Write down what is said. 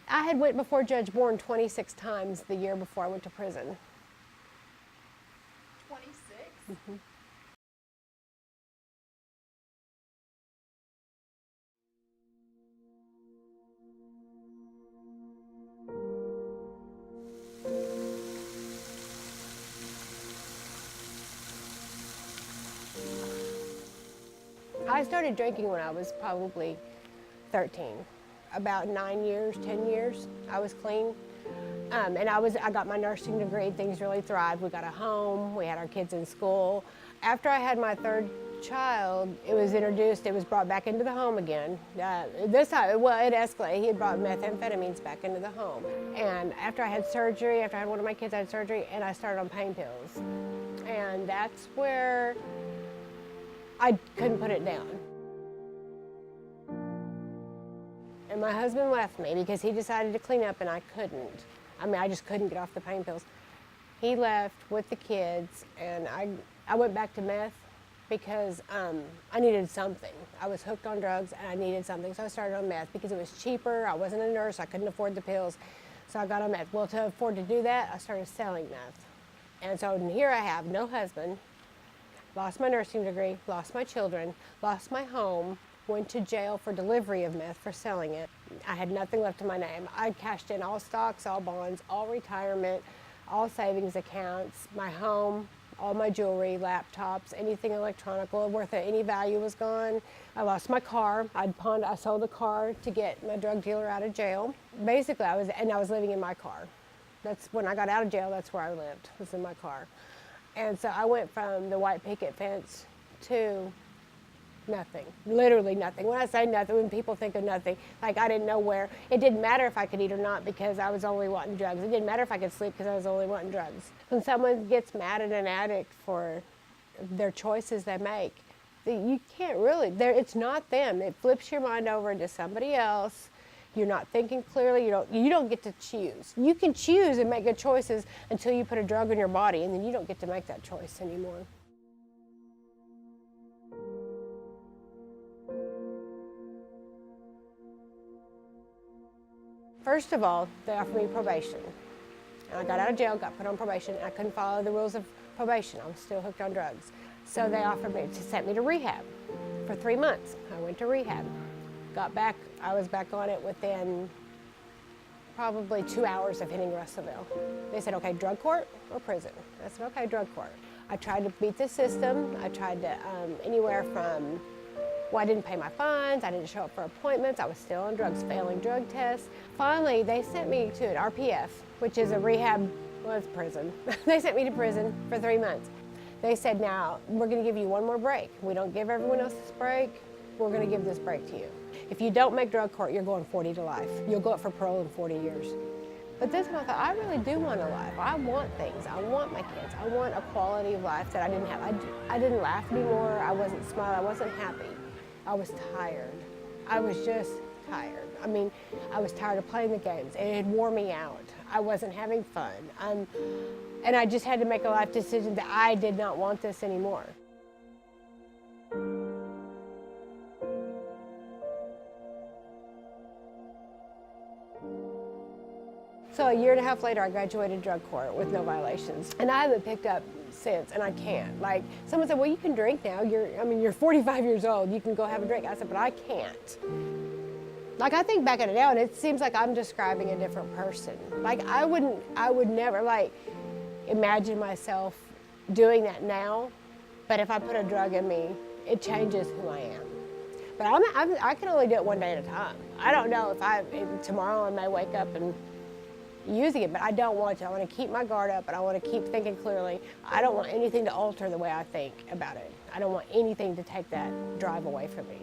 I had went before Judge Bourne 26 times the year before I went to prison. 26? Mm-hmm. I started drinking when I was probably 13. About 9 years, 10 years, I was clean. And I got my nursing degree, things really thrived. We got a home, we had our kids in school. After I had my third child, it was brought back into the home again. This time, well, it escalated. He had brought methamphetamines back into the home. And after I had surgery, after I had one of my kids, I had surgery, and I started on pain pills. And that's where I couldn't put it down. And my husband left me because he decided to clean up and I couldn't. I just couldn't get off the pain pills. He left with the kids and I went back to meth because I needed something. I was hooked on drugs and I needed something, so I started on meth because it was cheaper. I wasn't a nurse, I couldn't afford the pills, so I got on meth. Well, to afford to do that, I started selling meth. And so here I have no husband, lost my nursing degree, lost my children, lost my home, went to jail for delivery of meth for selling it. I had nothing left to my name. I cashed in all stocks, all bonds, all retirement, all savings accounts, my home, all my jewelry, laptops, anything electronic worth of any value was gone. I lost my car. I sold the car to get my drug dealer out of jail. Basically, I was living in my car. That's when I got out of jail, that's where I lived, was in my car. And so I went from the white picket fence to nothing, literally nothing. When I say nothing, when people think of nothing, like I didn't know where. It didn't matter if I could eat or not because I was only wanting drugs. It didn't matter if I could sleep because I was only wanting drugs. When someone gets mad at an addict for their choices they make, you can't really, it's not them. It flips your mind over into somebody else. You're not thinking clearly. You don't get to choose. You can choose and make good choices until you put a drug in your body, and then you don't get to make that choice anymore. First of all, they offered me probation. And I got out of jail, got put on probation. I couldn't follow the rules of probation. I was still hooked on drugs. So they offered me to send me to rehab for 3 months. I went to rehab. Got back, I was back on it within probably 2 hours of hitting Russellville. They said, okay, drug court or prison? I said, okay, drug court. I tried to beat the system. I tried to, anywhere from, well, I didn't pay my fines, I didn't show up for appointments, I was still on drugs, failing drug tests. Finally, they sent me to an RPF, which is a rehab, well, it's prison. They sent me to prison for 3 months. They said, now, we're gonna give you one more break. We don't give everyone else this break, we're gonna give this break to you. If you don't make drug court, you're going 40 to life. You'll go up for parole in 40 years. But this one I thought, I really do want a life. I want things. I want my kids. I want a quality of life that I didn't have. I didn't laugh anymore. I wasn't smiling. I wasn't happy. I was tired. I was just tired. I was tired of playing the games. It had wore me out. I wasn't having fun. And I just had to make a life decision that I did not want this anymore. So 1.5 years later, I graduated drug court with no violations. And I haven't picked up since, and I can't. Like, someone said, well, you can drink now. You're 45 years old. You can go have a drink. I said, but I can't. Like, I think back at it now, and it seems like I'm describing a different person. Like, I would never, like, imagine myself doing that now. But if I put a drug in me, it changes who I am. But I can only do it one day at a time. I don't know if tomorrow I may wake up and using it, but I don't want to. I want to keep my guard up, and I want to keep thinking clearly. I don't want anything to alter the way I think about it. I don't want anything to take that drive away from me.